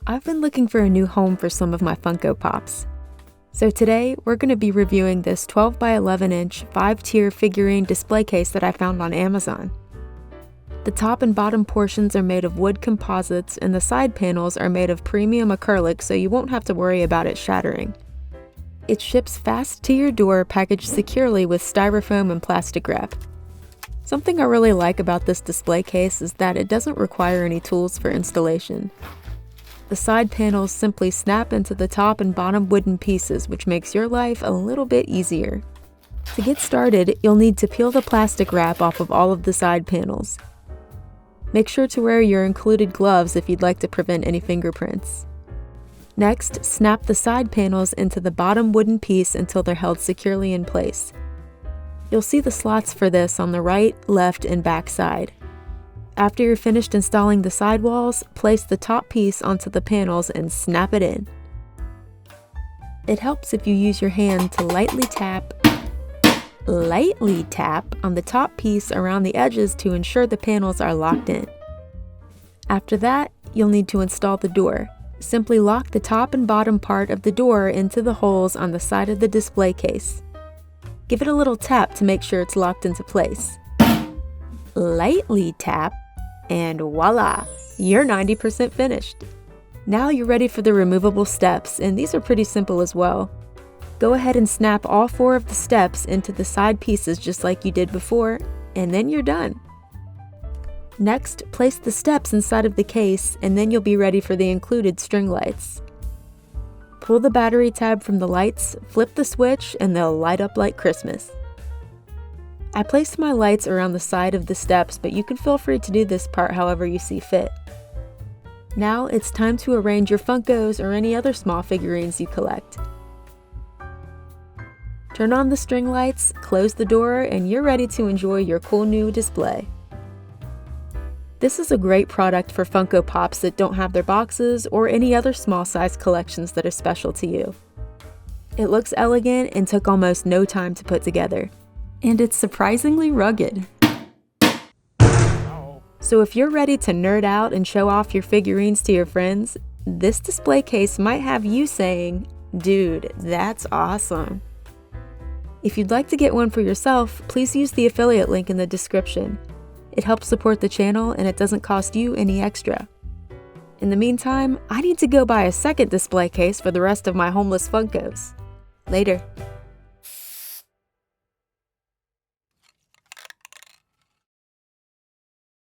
I've been looking for a new home for some of my Funko Pops. So today, we're going to be reviewing this 12 by 11 inch 5-tier figurine display case that I found on Amazon. The top and bottom portions are made of wood composites and the side panels are made of premium acrylic, so you won't have to worry about it shattering. It ships fast to your door, packaged securely with styrofoam and plastic wrap. Something I really like about this display case is that it doesn't require any tools for installation. The side panels simply snap into the top and bottom wooden pieces, which makes your life a little bit easier. To get started, you'll need to peel the plastic wrap off of all of the side panels. Make sure to wear your included gloves if you'd like to prevent any fingerprints. Next, snap the side panels into the bottom wooden piece until they're held securely in place. You'll see the slots for this on the right, left, and back side. After you're finished installing the sidewalls, place the top piece onto the panels and snap it in. It helps if you use your hand to lightly tap on the top piece around the edges to ensure the panels are locked in. After that, you'll need to install the door. Simply lock the top and bottom part of the door into the holes on the side of the display case. Give it a little tap to make sure it's locked into place. Lightly tap, and voila, you're 90% finished. Now you're ready for the removable steps, and these are pretty simple as well. Go ahead and snap all 4 of the steps into the side pieces just like you did before, and then you're done. Next, place the steps inside of the case, and then you'll be ready for the included string lights. Pull the battery tab from the lights, flip the switch, and they'll light up like Christmas. I placed my lights around the side of the steps, but you can feel free to do this part however you see fit. Now it's time to arrange your Funkos or any other small figurines you collect. Turn on the string lights, close the door, and you're ready to enjoy your cool new display. This is a great product for Funko Pops that don't have their boxes or any other small size collections that are special to you. It looks elegant and took almost no time to put together. And it's surprisingly rugged. So if you're ready to nerd out and show off your figurines to your friends, this display case might have you saying, "Dude, that's awesome." If you'd like to get one for yourself, please use the affiliate link in the description. It helps support the channel and it doesn't cost you any extra. In the meantime, I need to go buy a second display case for the rest of my homeless Funkos. Later.